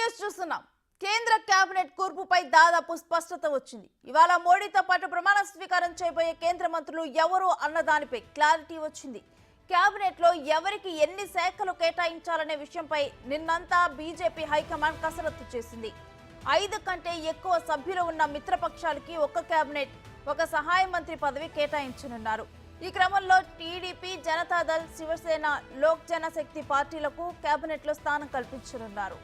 News చూస్తున్నాం. కేంద్ర cabinet కూర్పుపై దాదాపు స్పష్టత వచ్చింది. ఇవాళ మోడీతో పాటు ప్రమాణ స్వీకారం చేయబోయే కేంద్ర మంత్రులు ఎవరు అన్న దానిపై క్లారిటీ వచ్చింది. కేబినెట్ లో ఎవరికి ఎన్ని శాఖలు కేటాయించాలనే విషయంపై నిన్నంతా బీజేపీ హైకమాండ్ కసరత్తు చేసింది. 5 కంటే ఎక్కువ సభ్యులు ఉన్న మిత్రపక్షాలకి ఒక కేబినెట్, ఒక సహాయ మంత్రి పదవి కేటాయించనున్నారు. ఈ క్రమంలో టీడీపీ, జనతాదళ్, శివసేన, లోక్ జనశక్తి పార్టీలకు కేబినెట్ లో స్థానం కల్పించనున్నారు.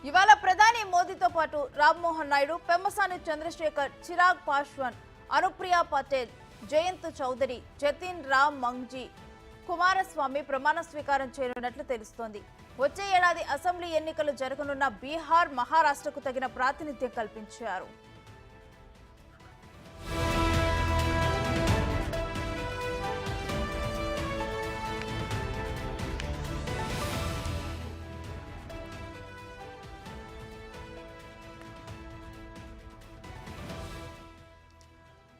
ఇవాళ ప్రధాని మోదీతో పాటు రామ్మోహన్ నాయుడు, పెమ్మసాని చంద్రశేఖర్, చిరాగ్ పాస్వాన్, అనుప్రియా పటేల్, జయంత్ చౌదరి, జతిన్ రామ్ మంగ్జీ, కుమారస్వామి ప్రమాణ స్వీకారం చేయనున్నట్లు తెలుస్తోంది. వచ్చే ఏడాది అసెంబ్లీ ఎన్నికలు జరగనున్న బీహార్, మహారాష్ట్రకు తగిన ప్రాతినిధ్యం కల్పించారు.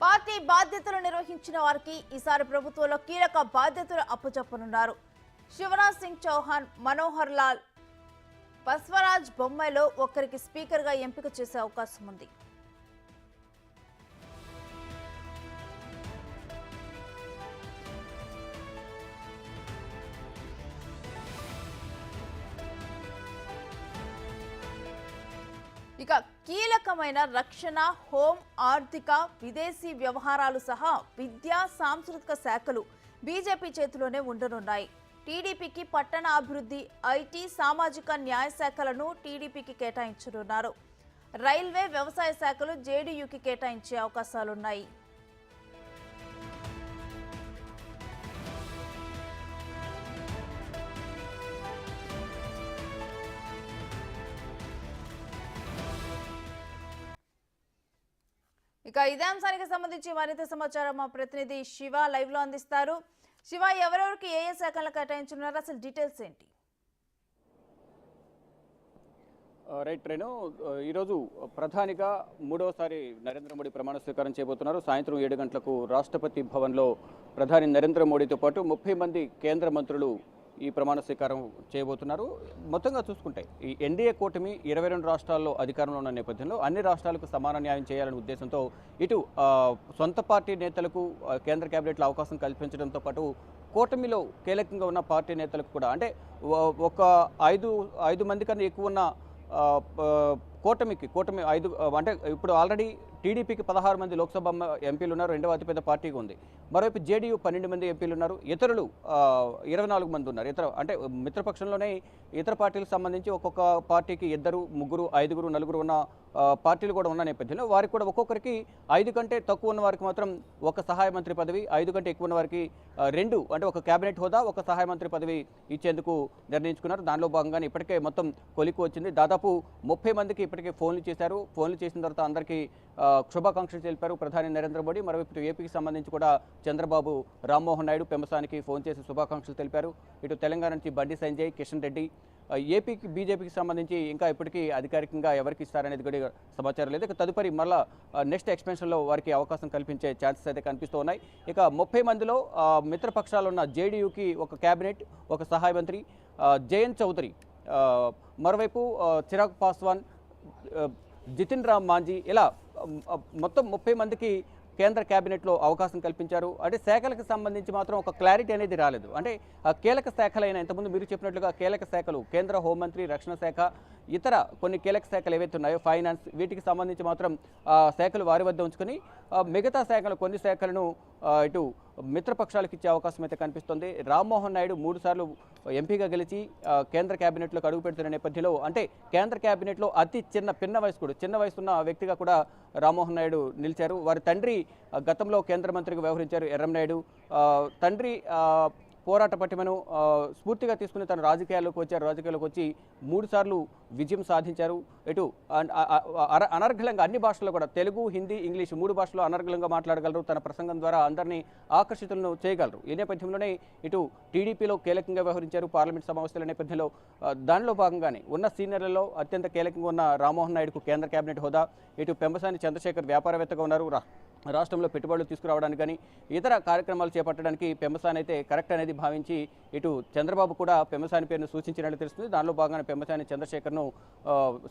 పార్టీ బాధ్యతలు నిర్వహించిన వారికి ఈసారి ప్రభుత్వంలో కీలక బాధ్యతలు అప్పచెప్పనున్నారు. శివరాజ్ సింగ్ చౌహాన్, మనోహర్ లాల్, బస్వరాజ్ బొమ్మైలో ఒక్కరికి స్పీకర్ గా ఎంపిక చేసే అవకాశం ఉంది. ఇక కీలకమైన రక్షణ, హోం, ఆర్థిక, విదేశీ వ్యవహారాలు సహా విద్యా, సాంస్కృతిక శాఖలు బీజేపీ చేతిలోనే ఉండనున్నాయి. టీడీపీకి పట్టణ అభివృద్ధి, ఐటీ, సామాజిక న్యాయ శాఖలను టీడీపీకి కేటాయించనున్నారు. రైల్వే, వ్యవసాయ శాఖలు జేడీయూకి కేటాయించే అవకాశాలున్నాయి. ఇక ఇదే అంశానికి సంబంధించి మరింత సమాచారం మా ప్రతినిధి శివ లైవ్ లో అందిస్తారు. శివ, ఎవరెవరికి ఏ శాఖలను కేటాయించున్నారు, అసలు డీటెయిల్స్ ఏంటి? రైట్ రేణు, ఈరోజు ప్రధానిగా మూడవసారి నరేంద్ర మోడీ ప్రమాణ స్వీకారం చేయబోతున్నారు. సాయంత్రం 7 గంటలకు రాష్ట్రపతి భవన్లో ప్రధాని నరేంద్ర మోడీతో పాటు 30 మంది కేంద్ర మంత్రులు ఈ ప్రమాణ స్వీకారం చేయబోతున్నారు. మొత్తంగా చూసుకుంటే ఈ ఎన్డీఏ కూటమి 22 రాష్ట్రాల్లో అధికారంలో ఉన్న నేపథ్యంలో అన్ని రాష్ట్రాలకు సమాన న్యాయం చేయాలనే ఉద్దేశంతో ఇటు సొంత పార్టీ నేతలకు కేంద్ర కేబినెట్లో అవకాశం కల్పించడంతో పాటు కూటమిలో కీలకంగా ఉన్న పార్టీ నేతలకు కూడా, అంటే ఒక ఐదు మంది కన్నా ఎక్కువ ఉన్న కూటమి 5, అంటే ఇప్పుడు ఆల్రెడీ టీడీపీకి 16 మంది లోక్సభ ఎంపీలు ఉన్నారు, రెండవ అతిపెద్ద పార్టీగా ఉంది. మరోవైపు జేడీయూ 12 మంది ఎంపీలు ఉన్నారు, ఇతరులు 24 మంది ఉన్నారు. అంటే మిత్రపక్షంలోనే ఇతర పార్టీలకు సంబంధించి ఒక్కొక్క పార్టీకి 2, 3, 5, 4 ఉన్న పార్టీలు కూడా ఉన్న నేపథ్యంలో వారికి కూడా ఒక్కొక్కరికి 5 కంటే తక్కువ ఉన్న వారికి మాత్రం ఒక సహాయ మంత్రి పదవి, 5 కంటే ఎక్కువ ఉన్న వారికి 2, అంటే ఒక కేబినెట్ హోదా, ఒక సహాయ మంత్రి పదవి ఇచ్చేందుకు నిర్ణయించుకున్నారు. దానిలో భాగంగానే ఇప్పటికే మొత్తం కొలికి వచ్చింది. దాదాపు 30 మందికి ఇప్పటికే ఫోన్లు చేశారు. ఫోన్లు చేసిన తర్వాత అందరికీ శుభాకాంక్షలు తెలిపారు ప్రధాని నరేంద్ర మోడీ. మరోవైపు ఏపీకి సంబంధించి కూడా చంద్రబాబు, రామ్మోహన్ నాయుడు, పెమ్మసానికి ఫోన్ చేసి శుభాకాంక్షలు తెలిపారు. ఇటు తెలంగాణ నుంచి బండి సంజయ్, కిషన్ రెడ్డి, ఏపీకి బీజేపీకి సంబంధించి ఇంకా ఇప్పటికీ అధికారికంగా ఎవరికి ఇస్తారనేది కూడా సమాచారం లేదు. ఇక తదుపరి మళ్ళా నెక్స్ట్ ఎక్స్పెన్షన్లో వారికి అవకాశం కల్పించే ఛాన్సెస్ అయితే కనిపిస్తూ ఉన్నాయి. ఇక 30 మందిలో మిత్రపక్షాలు ఉన్న జేడీయూకి ఒక కేబినెట్, ఒక సహాయ మంత్రి, జయంత్ చౌదరి, మరోవైపు చిరాగ్ పాస్వాన్, జతిన్ రామ్ మాంజీ, ఇలా మొత్తం 30 మందికి కేంద్ర కేబినెట్లో అవకాశం కల్పించారు. అంటే శాఖలకు సంబంధించి మాత్రం ఒక క్లారిటీ అనేది రాలేదు. అంటే కీలక శాఖలైన ఇంతకుముందు మీరు చెప్పినట్లుగా కీలక శాఖలు కేంద్ర హోంమంత్రి, రక్షణ శాఖ, ఇతర కొన్ని కీలక శాఖలు ఏవైతే ఉన్నాయో ఫైనాన్స్, వీటికి సంబంధించి మాత్రం శాఖలు వారి వద్ద ఉంచుకొని మిగతా శాఖలు కొన్ని శాఖలను ఇటు మిత్రపక్షాలకు ఇచ్చే అవకాశం అయితే కనిపిస్తుంది. రామ్మోహన్ నాయుడు 3 సార్లు ఎంపీగా గెలిచి కేంద్ర కేబినెట్లోకి అడుగు పెడుతున్న నేపథ్యంలో, అంటే కేంద్ర కేబినెట్లో అతి చిన్న వయసు ఉన్న వ్యక్తిగా కూడా రామ్మోహన్ నాయుడు నిలిచారు. వారి తండ్రి గతంలో కేంద్ర మంత్రిగా వ్యవహరించారు, ఎర్రంనాయుడు. తండ్రి పోరాట పటిమను స్ఫూర్తిగా తీసుకుని తను రాజకీయాల్లోకి వచ్చారు. రాజకీయాల్లోకి వచ్చి 3 సార్లు విజయం సాధించారు. ఇటు అనర్గళంగా అన్ని భాషల్లో కూడా తెలుగు, హిందీ, ఇంగ్లీష్ 3 భాషల్లో అనర్గళంగా మాట్లాడగలరు. తన ప్రసంగం ద్వారా అందరినీ ఆకర్షితులను చేయగలరు. ఈ నేపథ్యంలోనే ఇటు టీడీపీలో కీలకంగా వ్యవహరించారు. పార్లమెంట్ సమావేశాల నేపథ్యంలో దానిలో భాగంగానే ఉన్న సీనియర్లలో అత్యంత కీలకంగా ఉన్న రామ్మోహన్ నాయుడుకు కేంద్ర కేబినెట్ హోదా, ఇటు పెంబసాని చంద్రశేఖర్ వ్యాపారవేత్తగా ఉన్నారు. రాష్ట్రంలో పెట్టుబడులు తీసుకురావడానికి కానీ ఇతర కార్యక్రమాలు చేపట్టడానికి పెంబసాని అయితే కరెక్ట్ అనేది భావించి ఇటు చంద్రబాబు కూడా పెంబసాని పేరును సూచించినట్లు తెలుస్తుంది. దానిలో భాగంగానే పెంబసాని చంద్రశేఖర్ను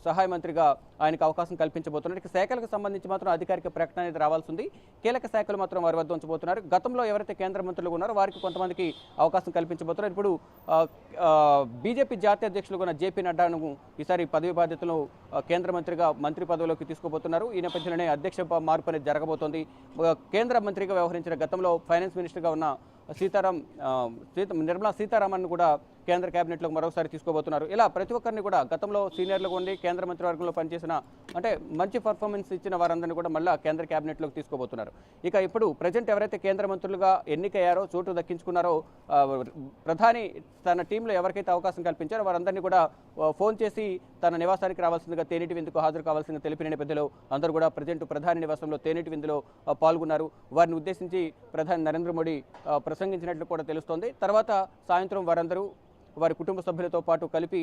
సహాయ మంత్రిగా ఆయనకు అవకాశం కల్పించబోతున్నారు. ఇక శాఖలకు సంబంధించి మాత్రం అధికారిక ప్రకటన అనేది రావాల్సి ఉంది. కీలక శాఖలు మాత్రం వారి వద్ద ఉంచబోతున్నారు. గతంలో ఎవరైతే కేంద్ర మంత్రులు ఉన్నారో వారికి కొంతమందికి అవకాశం కల్పించబోతున్నారు. ఇప్పుడు బీజేపీ జాతీయ అధ్యక్షులుగా ఉన్న జేపీ నడ్డాను ఈసారి పదవి బాధ్యతలను కేంద్ర మంత్రిగా మంత్రి పదవిలోకి తీసుకోబోతున్నారు. ఈ నేపథ్యంలోనే అధ్యక్ష మార్పు అనేది జరగబోతోంది. కేంద్ర మంత్రిగా వ్యవహరించిన గతంలో ఫైనాన్స్ మినిస్టర్గా ఉన్న నిర్మలా సీతారామన్ కూడా కేంద్ర కేబినెట్లోకి మరోసారి తీసుకోబోతున్నారు. ఇలా ప్రతి ఒక్కరిని కూడా గతంలో సీనియర్లుగా ఉండి కేంద్ర మంత్రివర్గంలో పనిచేసిన అంటే మంచి పర్ఫార్మెన్స్ ఇచ్చిన వారందరినీ కూడా మళ్ళీ కేంద్ర కేబినెట్లోకి తీసుకోబోతున్నారు. ఇక ఇప్పుడు ప్రజెంట్ ఎవరైతే కేంద్ర మంత్రులుగా ఎన్నికయ్యారో, చోటు దక్కించుకున్నారో, ప్రధాని తన టీంలో ఎవరికైతే అవకాశం కల్పించారో వారందరినీ కూడా ఫోన్ చేసి తన నివాసానికి రావాల్సిందిగా, తేనెటి విందుకు హాజరు కావాల్సిందిగా తెలిపిన నేపథ్యంలో అందరూ కూడా ప్రజెంట్ ప్రధాని నివాసంలో తేనెటి విందులో పాల్గొన్నారు. వారిని ఉద్దేశించి ప్రధాని నరేంద్ర మోడీ ప్రసంగించినట్లు కూడా తెలుస్తోంది. తర్వాత సాయంత్రం వారందరూ వారి కుటుంబ సభ్యులతో పాటు కలిపి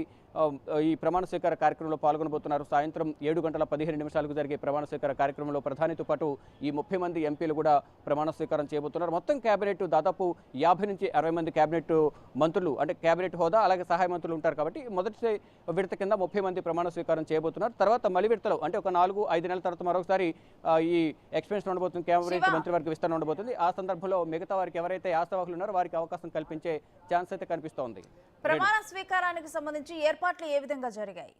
ఈ ప్రమాణ స్వీకార కార్యక్రమంలో పాల్గొనబోతున్నారు. సాయంత్రం 7:15 జరిగే ప్రమాణ స్వీకార కార్యక్రమంలో ప్రధానితో పాటు ఈ 30 మంది ఎంపీలు కూడా ప్రమాణ స్వీకారం చేయబోతున్నారు. మొత్తం కేబినెట్ దాదాపు 50 నుంచి 60 మంది కేబినెట్ మంత్రులు అంటే కేబినెట్ హోదా అలాగే సహాయ మంత్రులు ఉంటారు. కాబట్టి మొదటి విడత కింద 30 మంది ప్రమాణ స్వీకారం చేయబోతున్నారు. తర్వాత మలి విడతలో అంటే ఒక 4-5 నెలల తర్వాత మరొకసారి ఈ ఎక్స్పెన్షన్ ఉండబోతుంది, కేబినెట్ మంత్రివర్గ విస్తరణ ఉండబోతుంది. ఆ సందర్భంలో మిగతా వారికి ఎవరైతే ఆశావాహులు ఉన్నారో వారికి అవకాశం కల్పించే ఛాన్స్ అయితే కనిపిస్తోంది. ప్రమాణ స్వీకారానికి సంబంధించి ఏర్పాట్లు ఏ విధంగా జరిగాయి?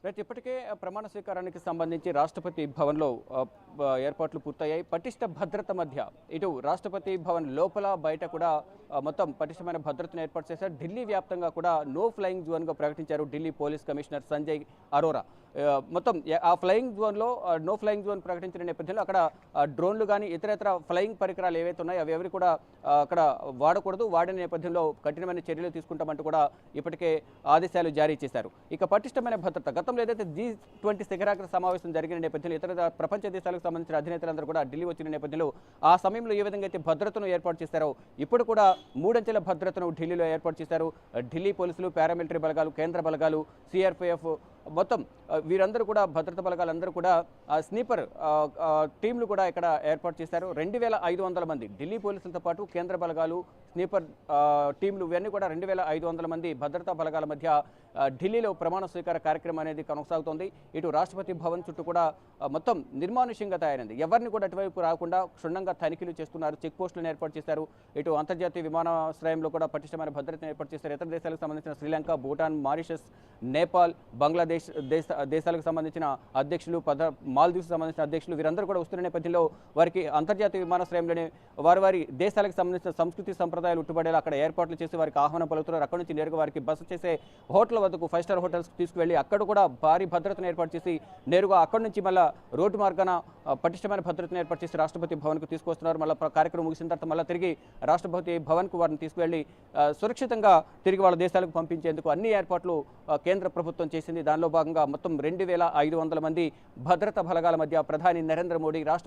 రైట్, ఇప్పటికే ప్రమాణ స్వీకారానికి సంబంధించి రాష్ట్రపతి భవన్లో ఏర్పాట్లు పూర్తయ్యాయి. పటిష్ట భద్రత మధ్య ఇటు రాష్ట్రపతి భవన్ లోపల బయట కూడా మొత్తం పటిష్టమైన భద్రతను ఏర్పాటు చేశారు. ఢిల్లీ వ్యాప్తంగా కూడా నో ఫ్లయింగ్ జోన్గా ప్రకటించారు ఢిల్లీ పోలీస్ కమిషనర్ సంజయ్ అరోరా. మొత్తం ఆ ఫ్లయింగ్ జోన్లో నో ఫ్లయింగ్ జోన్ ప్రకటించిన నేపథ్యంలో అక్కడ డ్రోన్లు కానీ ఇతర ఫ్లయింగ్ పరికరాలు ఏవైతే ఉన్నాయో అవి ఎవరు కూడా అక్కడ వాడకూడదు. వాడిన నేపథ్యంలో కఠినమైన చర్యలు తీసుకుంటామంటూ కూడా ఇప్పటికే ఆదేశాలు జారీ చేశారు. ఇక పటిష్టమైన భద్రత గతంలో ఏదైతే G20 శిఖరాగ్ర సమావేశం జరిగిన నేపథ్యంలో ఇతర ప్రపంచ దేశాలకు సంబంధించిన అధినేతలందరూ కూడా ఢిల్లీ వచ్చిన నేపథ్యంలో ఆ సమయంలో ఏ విధంగా అయితే భద్రతను ఏర్పాటు చేశారో ఇప్పుడు కూడా 3 అంచెల భద్రతను ఢిల్లీలో ఏర్పాటు చేశారు. ఢిల్లీ పోలీసులు, పారామిలిటరీ బలగాలు, కేంద్ర బలగాలు, సిఆర్పిఎఫ్ మొత్తం వీరందరూ కూడా భద్రతా బలగాలందరూ కూడా స్నీపర్ టీంలు కూడా ఇక్కడ ఏర్పాటు చేశారు. 2500 మంది ఢిల్లీ పోలీసులతో పాటు కేంద్ర బలగాలు, స్నీపర్ టీంలు ఇవన్నీ కూడా 2500 మంది భద్రతా బలగాల మధ్య ఢిల్లీలో ప్రమాణ స్వీకార కార్యక్రమం అనేది కొనసాగుతోంది. ఇటు రాష్ట్రపతి భవన్ చుట్టూ కూడా మొత్తం నిర్మానుష్యంగా తయారైంది. ఎవరిని కూడా అటువైపు రాకుండా క్షుణ్ణంగా తనిఖీలు చేస్తున్నారు. చెక్ పోస్టులను ఏర్పాటు చేశారు. ఇటు అంతర్జాతీయ విమానాశ్రయంలో కూడా పటిష్టమైన భద్రతను ఏర్పాటు చేశారు. ఇతర దేశాలకు సంబంధించిన శ్రీలంక, భూటాన్, మారిషస్, నేపాల్, బంగ్లాదేశ్ దేశాలకు సంబంధించిన అధ్యక్షులు, మాల్దీవ్స్ సంబంధించిన అధ్యక్షులు వీరందరూ కూడా వస్తున్న నేపథ్యంలో వారికి అంతర్జాతీయ విమానాశ్రయంలోనే వారి దేశాలకు సంబంధించిన సంస్కృతి సంప్రదాయాలు ఉట్టుబడేలా అక్కడ ఏర్పాట్లు చేసి వారికి ఆహ్వానం పలుకుతున్నారు. అక్కడ నుంచి నేరుగా వారికి బస చేసే హోటల్ వద్దకు 5 స్టార్ హోటల్స్ తీసుకువెళ్ళి అక్కడ కూడా భారీ భద్రతను ఏర్పాటు చేసి నేరుగా అక్కడి నుంచి మళ్ళీ రోడ్డు మార్గాన పటిష్టమైన భద్రతను ఏర్పాటు చేసి రాష్ట్రపతి భవన్కు తీసుకొస్తున్నారు. మళ్ళీ కార్యక్రమం ముగిసిన తర్వాత మళ్ళీ తిరిగి రాష్ట్రపతి భవన్కు వారిని తీసుకువెళ్ళి సురక్షితంగా తిరిగి వాళ్ళ దేశాలకు పంపించేందుకు అన్ని ఏర్పాట్లు కేంద్ర ప్రభుత్వం చేసింది. దానిలో భాగంగా మొత్తం 2500 మంది భద్రతా బలగాల మధ్య ప్రధాని నరేంద్ర మోడీ రాష్ట్ర